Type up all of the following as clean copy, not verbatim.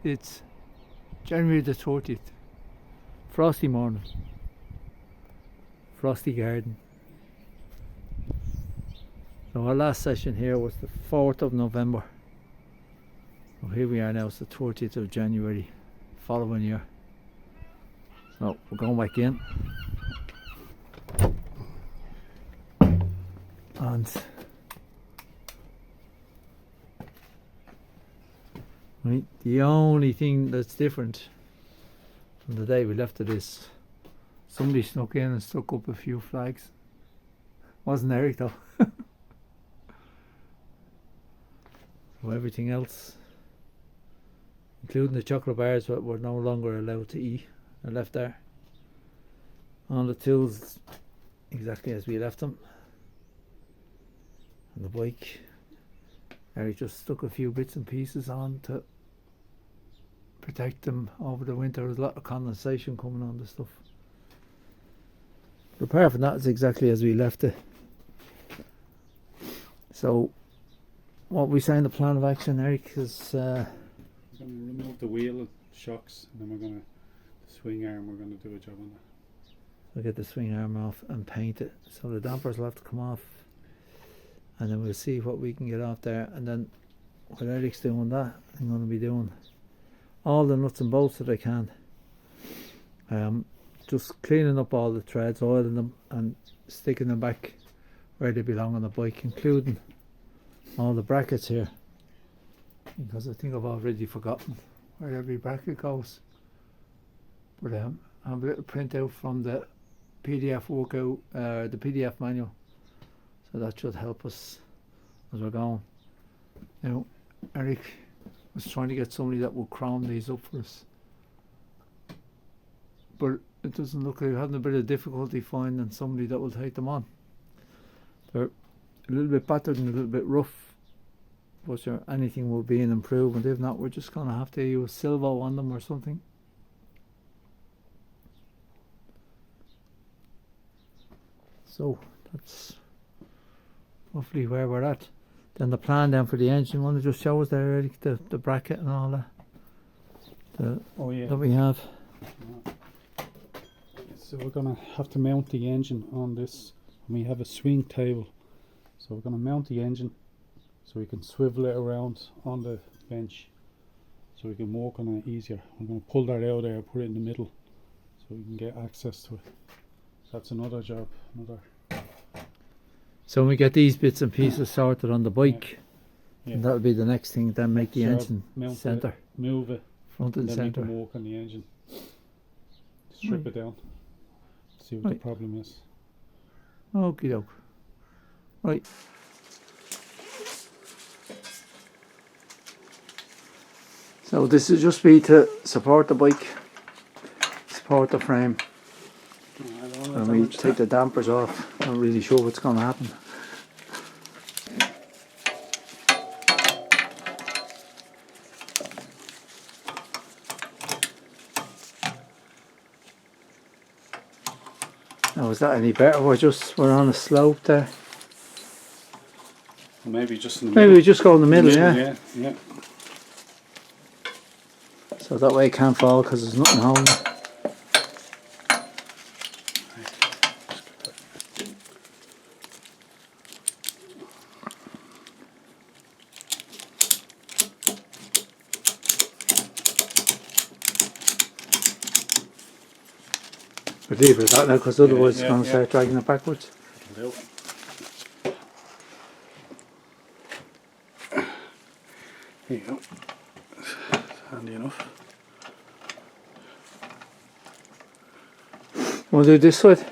It's January the 30th. Frosty morning. Frosty garden. So our last session here was the 4th of November. So here we are now, it's the 30th of January following year. So we're going back in. And right, the only thing that's different from the day we left it is somebody snuck in and stuck up a few flags. Wasn't Eric though. So everything else, including the chocolate bars, that we're no longer allowed to eat, are left there. All the tools exactly as we left them. And the bike, Eric just stuck a few bits and pieces on to protect them over the winter. There's a lot of condensation coming on the stuff. But apart from that, it's exactly as we left it. So what we say in the plan of action, Eric, is we're going to remove the wheel shocks, and then we're going to the swing arm. We're going to do a job on that. we'll get the swing arm off and paint it. So the dampers will have to come off, and then we'll see what we can get off there. And then while Eric's doing that, I'm going to be doing all the nuts and bolts that I can. Just cleaning up all the threads, oiling them and sticking them back where they belong on the bike, including all the brackets here, because I think I've already forgotten where every bracket goes. But I have a little printout from the PDF workout, the PDF manual, so that should help us as we're going. Now, Eric was trying to get somebody that would chrome these up for us, but it doesn't look like we're having a bit of difficulty finding somebody that will take them on. They're a little bit battered and a little bit rough, but sure, anything will be an improvement. If not, we're just going to have to use Silvo on them or something. So that's roughly where we're at. Then the plan then for the engine, want to just show us there, Eric, the bracket and all that that we have. So we're going to have to mount the engine on this, and we have a swing table. So we're going to mount the engine so we can swivel it around on the bench so we can walk on it easier. I'm going to pull that out there, put it in the middle so we can get access to it. So that's another job. So when we get these bits and pieces sorted on the bike, yeah. and that'll be the next thing, then make the engine centre. It, move it, front and centre. centre. Then we can walk on the engine. Strip it down. See what the problem is. Okie doke. Right. So this will just be to support the bike, support the frame. And we take the dampers off. Not really sure what's going to happen. Now, is that any better? We're on a slope there. Maybe just in the Maybe middle. we just go in the middle, yeah. So that way it can't fall because there's nothing holding it. But leave it at that now, because otherwise it's going to start dragging it backwards. There you go. It's handy enough. Want to do this side?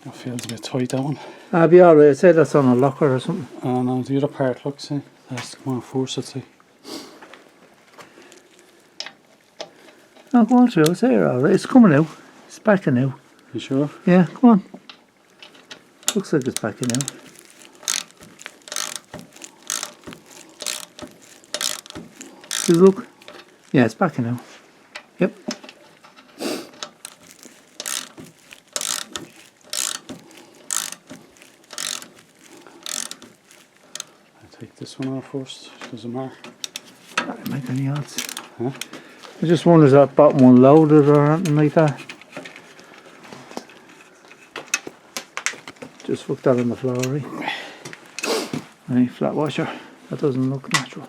That feels a bit tight, that one. I'll be alright. I'd say that's on a locker or something. And on the other part, look, see, that's to come on force it, see. Oh, go on through. It's there, alright. It's coming out. It's backing now. You sure? Yeah, come on. Looks like it's backing now. Does it look? Yeah, it's backing now. Yep. Take this one off first. There's a mark. Doesn't make any odds. Huh? I just wonder if that bottom one loaded or anything like that. Just hook that on the floor, right? Right, flat washer. That doesn't look natural.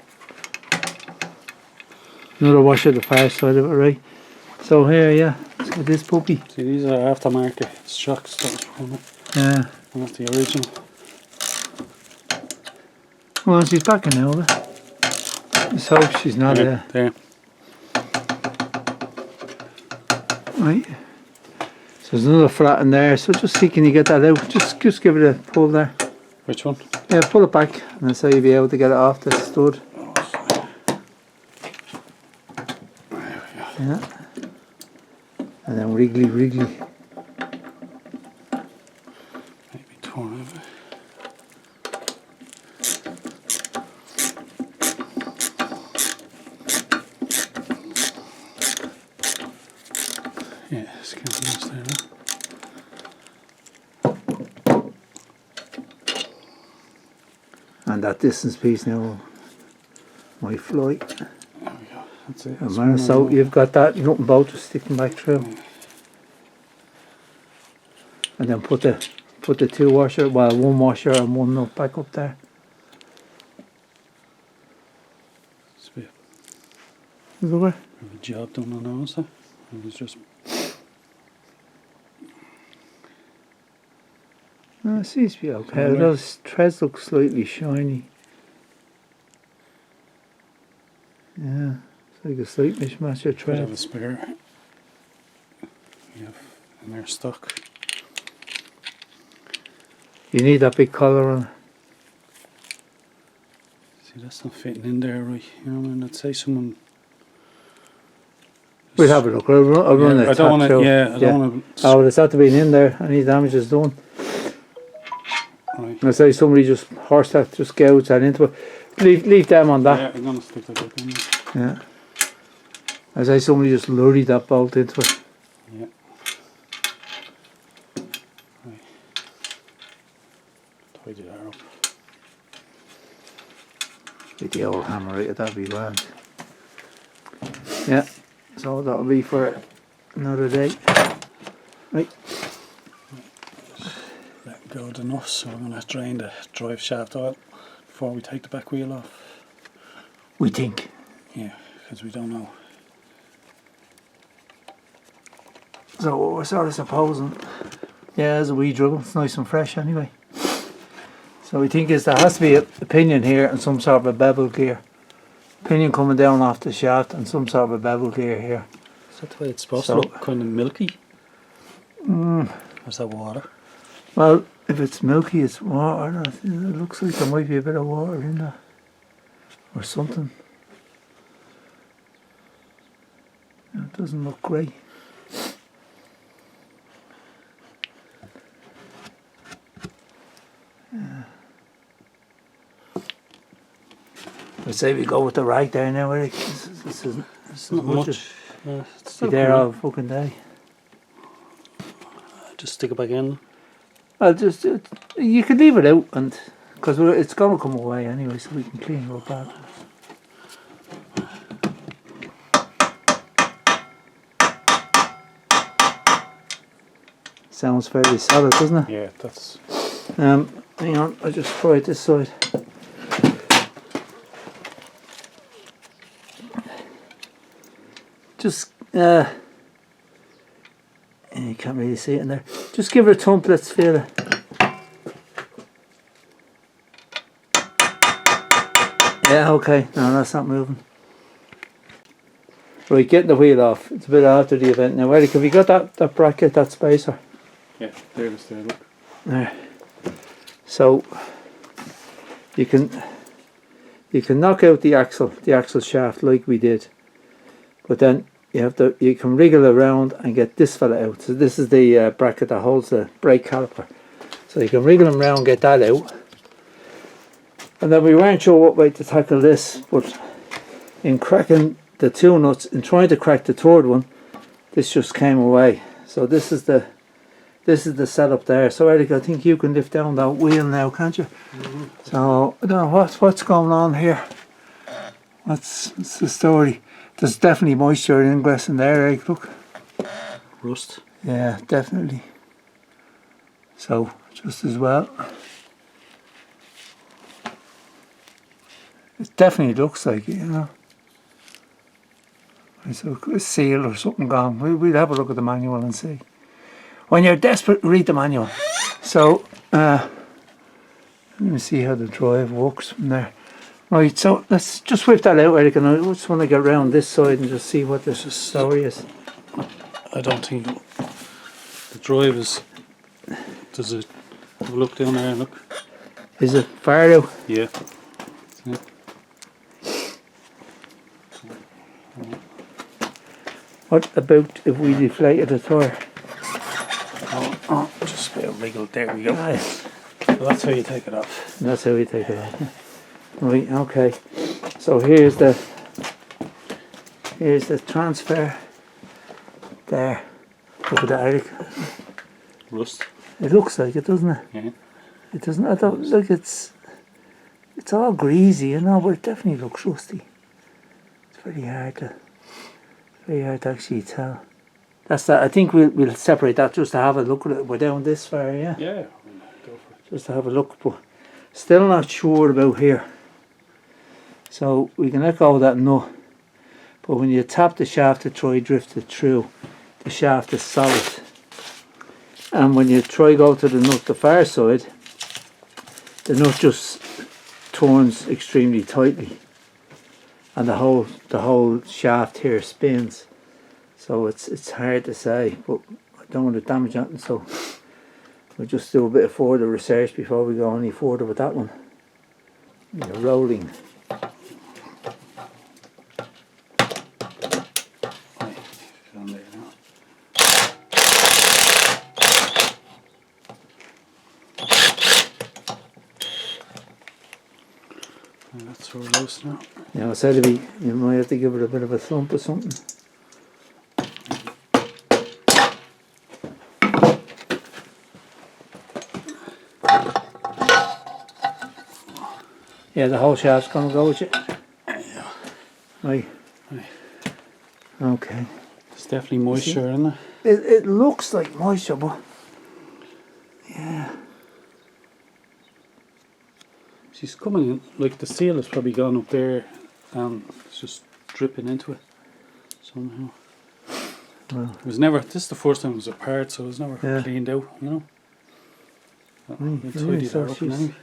Another washer the far side of it, right? So here, yeah, let's get this puppy. See, these are aftermarket shocks. Yeah. Not the original. Well, she's back in now, let's hope she's not there. Right. So there's another flat in there, so just see, can you get that out? Just give it a pull there. Which one? Yeah, pull it back, and that's how you'll be able to get it off the stud. Yeah. And then wriggly. Maybe torn over. Yeah, it's kind of nice there, huh? And that distance piece now might fly. There we go. That's it. And man, so you've got that nothing about just sticking back through. And then put the two washer, well, one washer and one nut back up there. It's a bit Look of a job done on those, huh? It was just... it seems to be okay. Those threads look slightly shiny. Yeah, it's like a slight mishmash of Bit of a threads. spare. We have in our stock. You need that big collar on it. See, that's not fitting in there, right? You know, and I'd say someone. We'll have a look. I'll run I a don't want tap to. through. Yeah, I don't want to. Oh, well, it's had to be in there. Any damage is done. Right. I say somebody just horse that, just gouge that into it. Leave them on that. Yeah, I'm gonna stick that back in there. Yeah. I say somebody just lurried that bolt into it. Yeah. Right. Tidy that up. Get the old hammer right, that'd be grand. Yeah. So that'll be for another day. Right. Let go of the nuts, so I'm gonna drain the drive shaft oil before we take the back wheel off. We think. Yeah, because we don't know. So what we're sort of supposing, yeah, there's a wee dribble. It's nice and fresh anyway. So we think is there has to be a pinion here and some sort of a bevel gear. Pinion coming down off the shaft and some sort of a bevel gear here. Is that the way it's supposed So- to look? Kind of milky? Or is that water? Well, if it's milky, it's water. It looks like there might be a bit of water in there. Or something. It doesn't look great. I'd say we go with the rag there now, Eric. This isn't Not much. much. It's Be still there cool. all fucking day. Just stick it back in. Well, just you could leave it out, and because it's going to come away anyway, so we can clean it up after. Sounds fairly solid, doesn't it? Yeah, that's. Hang on, I'll just try it this side. Just you can't really see it in there. Just give it a thump, let's feel it. Yeah, okay. No, that's not moving. Right, getting the wheel off. It's a bit after the event now. Eric, have you got that bracket, that spacer? Yeah, there it is. There, look. There. So you can knock out the axle shaft like we did, but then you can wriggle around and get this fella out. So this is the bracket that holds the brake caliper. So you can wriggle them around, get that out, and then we weren't sure what way to tackle this, but in cracking the two nuts, in trying to crack the third one, this just came away. So this is the this is the setup there. So Eric, I think you can lift down that wheel now, can't you? So I don't know what's going on here. What's the story? There's definitely moisture ingress in there, Eric, look. Rust. Yeah, definitely. So just as well. It definitely looks like it, you know. It's a seal or something gone. We'll have a look at the manual and see. When you're desperate, read the manual. So, let me see how the drive works from there. Right, so let's just whip that out, Eric, and I just want to get around this side and just see what this story is. I don't think the drive is. Does it? Have a look down there. Look. Is it far out? Yeah. What about if we deflated the tire? Oh, just a bit of wriggle. There we go. Aye. So that's how you take it off. That's how we take it off. Right, okay. So here's the transfer. There. Look at that, Eric. Rust. It looks like it, doesn't it? Yeah. It doesn't. I don't look. It's all greasy, you know, but it definitely looks rusty. It's very hard to actually tell. That's that. I think we'll separate that just to have a look at it. We're down this far, yeah. Yeah. Go for it. Just to have a look, but still not sure about here. So we can let go of that nut, but when you tap the shaft to try drift it through, the shaft is solid. And when you try go to the nut the far side, the nut just turns extremely tightly, and the whole shaft here spins. So it's hard to say, but I don't want to damage anything, so we'll just do a bit of further research before we go any further with that one. You're rolling. That's so loose now. Yeah, I said you might have to give it a bit of a thump or something. Yeah, the whole shaft's gonna go with you. Yeah. Right. Okay. There's definitely moisture in there. It looks like moisture, but yeah. She's coming in, like the seal has probably gone up there and it's just dripping into it somehow. Well, It was never, this is the first time it was apart, so it was never cleaned out, you know. We'll tidy so that up anyway.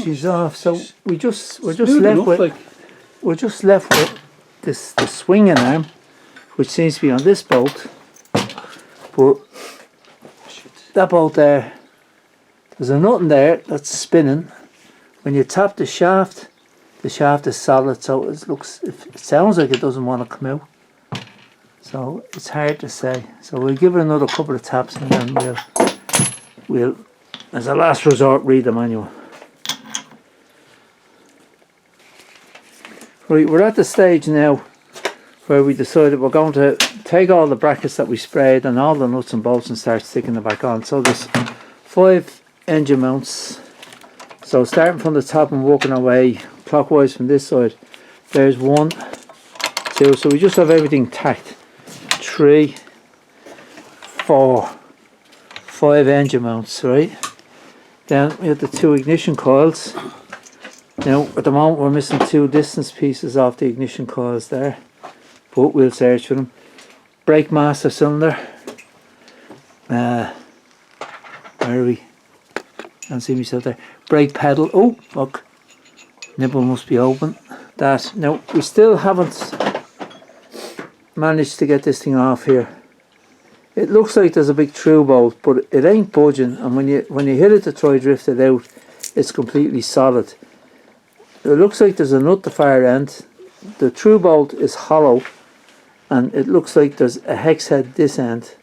she's off. So we're just left enough, with we're just left with the swinging arm, which seems to be on this bolt, but that bolt there, there's a nut in there that's spinning. When you tap the shaft is solid, so it sounds like it doesn't want to come out. So it's hard to say. So we'll give it another couple of taps and then we'll as a last resort read the manual. Right, we're at the stage now where we decided we're going to take all the brackets that we sprayed and all the nuts and bolts and start sticking them back on. So there's 5 engine mounts. So starting from the top and working our way clockwise from this side, there's 1, 2, so we just have everything tacked. 3, 4, 5 engine mounts, right? Then we have the 2 ignition coils. Now at the moment we're missing 2 distance pieces off the ignition coils there, but we'll search for them. Brake master cylinder. Where are we? Can't see myself there. Brake pedal. Oh, look. Nipple must be open. That. Now, we still haven't managed to get this thing off here. It looks like there's a big through bolt, but it ain't budging. And when you hit it to try drift it out, it's completely solid. It looks like there's a nut at the far end. The through bolt is hollow, and it looks like there's a hex head this end.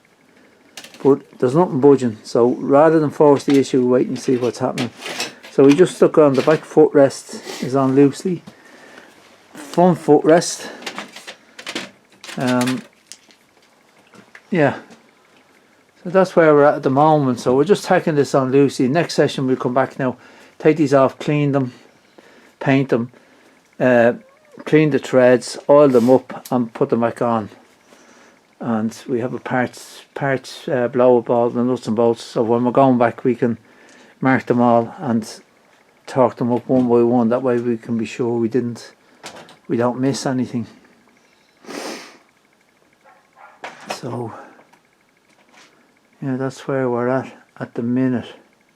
But there's nothing budging, so rather than force the issue, wait and see what's happening. So we just stuck on the back footrest is on loosely. Front footrest, yeah. So that's where we're at the moment. So we're just tacking this on loosely. Next session we'll come back now, take these off, clean them, paint them, clean the threads, oil them up and put them back on. And we have a parts blow up all the nuts and bolts, so when we're going back we can mark them all and torque them up one by one. That way we can be sure we don't miss anything. So yeah, that's where we're at the minute.